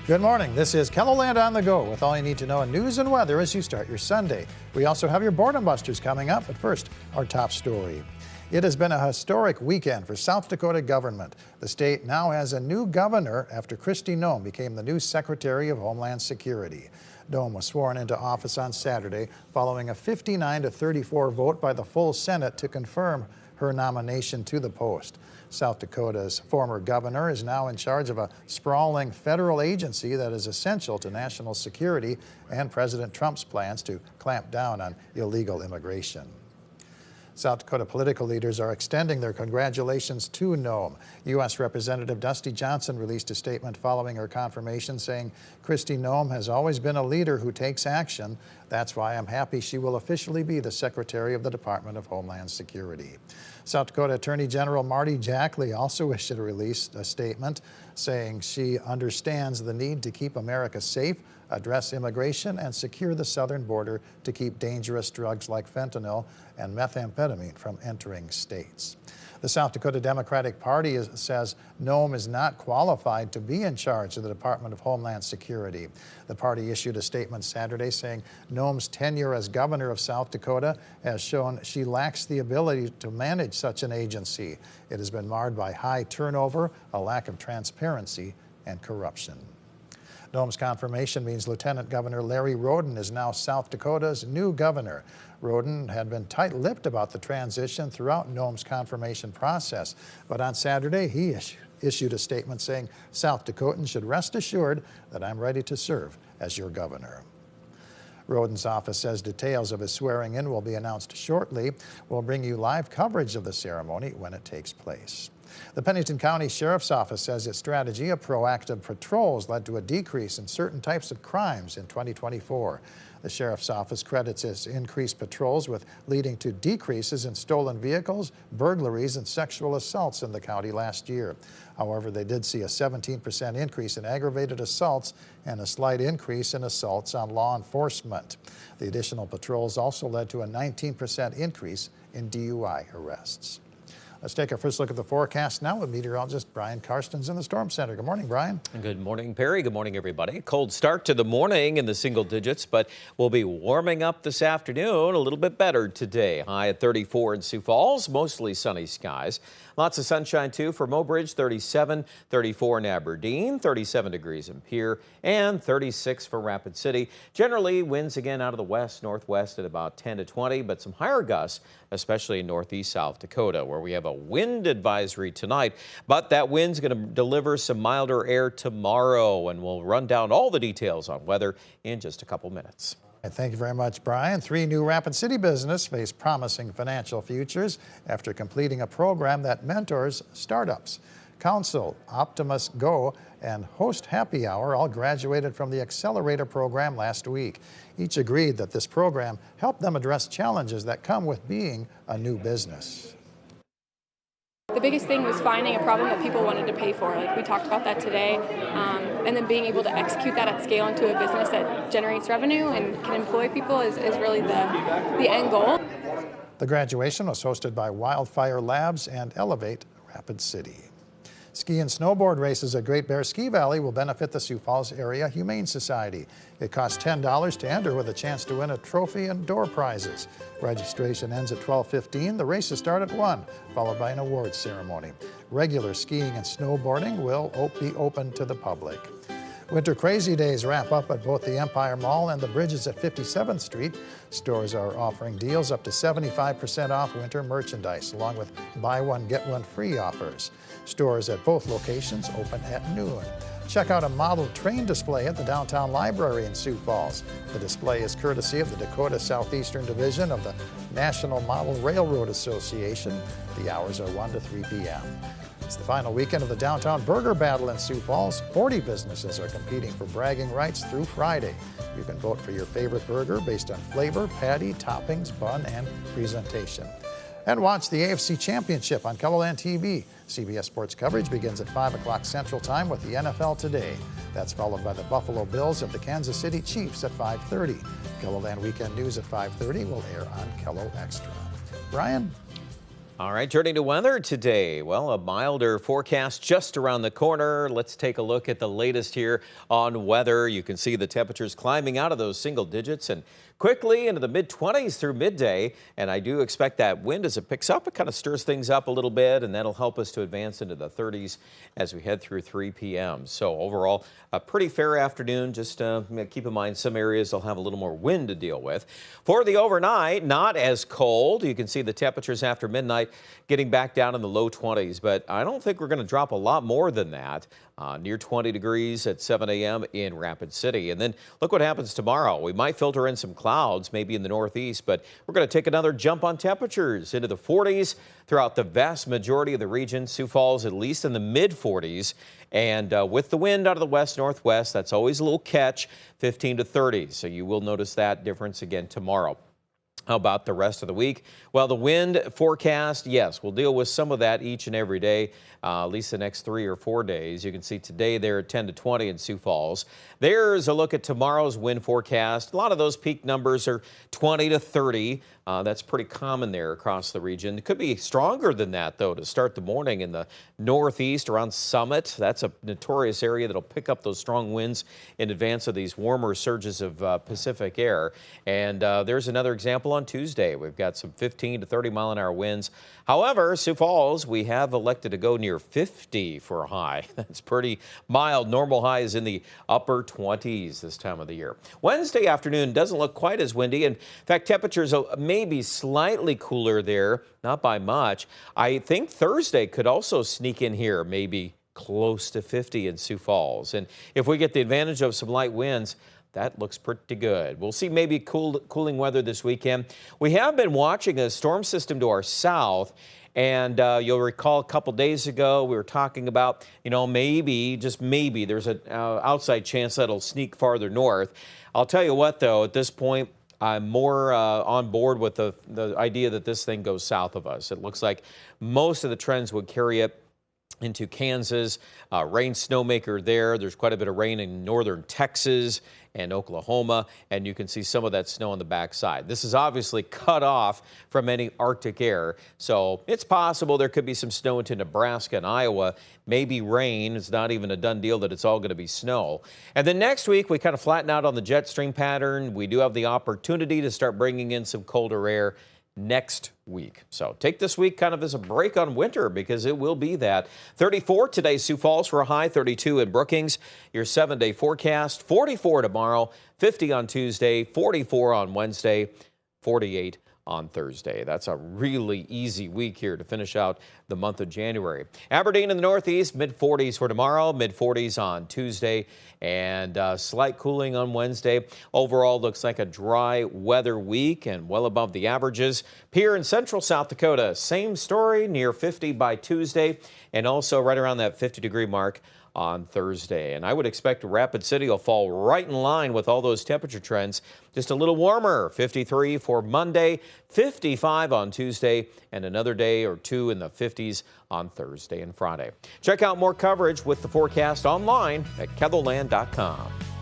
Good morning. This is KELOLAND On The Go with all you need to know in news and weather as you start your Sunday. We also have your Boredom Busters coming up, but first, our top story. It has been a historic weekend for South Dakota government. The state now has a new governor after Kristi Noem became the new Secretary of Homeland Security. Noem was sworn into office on Saturday following a 59-34 vote by the full Senate to confirm her nomination to the post. South Dakota's former governor is now in charge of a sprawling federal agency that is essential to national security and President Trump's plans to clamp down on illegal immigration. South Dakota political leaders are extending their congratulations to Noem. U.S. Representative Dusty Johnson released a statement following her confirmation saying, "Kristi Noem has always been a leader who takes action. That's why I'm happy she will officially be the Secretary of the Department of Homeland Security." South Dakota Attorney General Marty Jackley also issued a statement saying she understands the need to keep America safe, address immigration, and secure the southern border to keep dangerous drugs like fentanyl and methamphetamine from entering states. The South Dakota Democratic Party says Noem is not qualified to be in charge of the Department of Homeland Security. The party issued a statement Saturday saying Noem's tenure as governor of South Dakota has shown she lacks the ability to manage such an agency. It has been marred by high turnover, a lack of transparency, and corruption. Noem's confirmation means Lieutenant Governor Larry Roden is now South Dakota's new governor. Roden had been tight-lipped about the transition throughout Noem's confirmation process, but on Saturday he issued a statement saying, "South Dakotans should rest assured that I'm ready to serve as your governor." Roden's office says details of his swearing-in will be announced shortly. We'll bring you live coverage of the ceremony when it takes place. The Pennington County Sheriff's Office says its strategy of proactive patrols led to a decrease in certain types of crimes in 2024. The Sheriff's Office credits its increased patrols with leading to decreases in stolen vehicles, burglaries, and sexual assaults in the county last year. However, they did see a 17% increase in aggravated assaults and a slight increase in assaults on law enforcement. The additional patrols also led to a 19% increase in DUI arrests. Let's take our first look at the forecast now with meteorologist Brian Karstens in the Storm Center. Good morning, Brian. Good morning, Perry. Good morning, everybody. Cold start to the morning in the single digits, but we'll be warming up this afternoon a little bit better today. High at 34 in Sioux Falls, mostly sunny skies. Lots of sunshine, too, for Mobridge, 37, 34 in Aberdeen, 37 degrees in Pierre, and 36 for Rapid City. Generally, winds again out of the west, northwest at about 10 to 20, but some higher gusts, especially in northeast South Dakota, where we have a wind advisory tonight. But that wind's going to deliver some milder air tomorrow, and we'll run down all the details on weather in just a couple minutes. Thank you very much, Brian. 3 new Rapid City businesses face promising financial futures after completing a program that mentors startups. Council, Optimus Go, and Host Happy Hour all graduated from the Accelerator program last week. Each agreed that this program helped them address challenges that come with being a new business. The biggest thing was finding a problem that people wanted to pay for. Like we talked about that today, and then being able to execute that at scale into a business that generates revenue and can employ people is really the end goal. The graduation was hosted by Wildfire Labs and Elevate Rapid City. Ski and snowboard races at Great Bear Ski Valley will benefit the Sioux Falls Area Humane Society. It costs $10 to enter with a chance to win a trophy and door prizes. Registration ends at 12:15. The races start at 1, followed by an awards ceremony. Regular skiing and snowboarding will be open to the public. Winter Crazy Days wrap up at both the Empire Mall and the Bridges at 57th Street. Stores are offering deals up to 75% off winter merchandise, along with buy one, get one free offers. Stores at both locations open at noon. Check out a model train display at the Downtown Library in Sioux Falls. The display is courtesy of the Dakota Southeastern Division of the National Model Railroad Association. The hours are 1 to 3 p.m. It's the final weekend of the Downtown Burger Battle in Sioux Falls. 40 businesses are competing for bragging rights through Friday. You can vote for your favorite burger based on flavor, patty, toppings, bun, and presentation. And watch the AFC Championship on KELOLAND TV. CBS Sports coverage begins at 5 o'clock Central Time with the NFL Today. That's followed by the Buffalo Bills at the Kansas City Chiefs at 5:30. KELOLAND Weekend News at 5:30 will air on KELO Extra. Brian? All right, turning to weather today. Well, a milder forecast just around the corner. Let's take a look at the latest here on weather. You can see the temperatures climbing out of those single digits and quickly into the mid-20s through midday. And I do expect that wind as it picks up, it kind of stirs things up a little bit, and that'll help us to advance into the 30s as we head through 3 p.m. So overall, a pretty fair afternoon. Just keep in mind some areas will have a little more wind to deal with. For the overnight, not as cold. You can see the temperatures after midnight getting back down in the low 20s, but I don't think we're going to drop a lot more than that. Near 20 degrees at 7 a.m. in Rapid City. And then look what happens tomorrow. We might filter in some clouds, maybe in the northeast, but we're going to take another jump on temperatures into the 40s throughout the vast majority of the region. Sioux Falls at least in the mid 40s. And with the wind out of the west-northwest, that's always a little catch, 15 to 30. So you will notice that difference again tomorrow. How about the rest of the week? Well, the wind forecast, yes, we'll deal with some of that each and every day, at least the next 3 or 4 days. You can see today they're at 10 to 20 in Sioux Falls. There's a look at tomorrow's wind forecast. A lot of those peak numbers are 20 to 30. That's pretty common there across the region. It could be stronger than that, though, to start the morning in the northeast around Summit. That's a notorious area that'll pick up those strong winds in advance of these warmer surges of Pacific air. And there's another example on Tuesday. We've got some 15 to 30 mile-an-hour winds. However, Sioux Falls, we have elected to go near 50 for a high. That's pretty mild. Normal high is in the upper 20s this time of the year. Wednesday afternoon doesn't look quite as windy. In fact, temperatures may be slightly cooler there, not by much. I think Thursday could also sneak in here, maybe close to 50 in Sioux Falls. And if we get the advantage of some light winds, that looks pretty good. We'll see maybe cooling weather this weekend. We have been watching a storm system to our south, and you'll recall a couple days ago we were talking about, maybe, just maybe, there's an outside chance that'll sneak farther north. I'll tell you what, though, at this point, I'm more on board with the idea that this thing goes south of us. It looks like most of the trends would carry it into Kansas. Rain snowmaker there. There's quite a bit of rain in northern Texas and Oklahoma, and you can see some of that snow on the backside. This is obviously cut off from any Arctic air, so it's possible there could be some snow into Nebraska and Iowa, maybe rain. It's not even a done deal that it's all going to be snow. And then next week, we kind of flatten out on the jet stream pattern. We do have the opportunity to start bringing in some colder air next week. So take this week kind of as a break on winter, because it will be that. 34 today, Sioux Falls for a high, 32 in Brookings. Your 7-day forecast, 44 tomorrow, 50 on Tuesday, 44 on Wednesday, 48 on Thursday. That's a really easy week here to finish out the month of January. Aberdeen in the northeast, mid-40s for tomorrow, mid-40s on Tuesday, and slight cooling on Wednesday. Overall, looks like a dry weather week and well above the averages. Here in central South Dakota, same story, near 50 by Tuesday, and also right around that 50-degree mark on Thursday. And I would expect Rapid City will fall right in line with all those temperature trends. Just a little warmer, 53 for Monday, 55 on Tuesday, and another day or two in the 50s on Thursday and Friday. Check out more coverage with the forecast online at KELOLAND.com.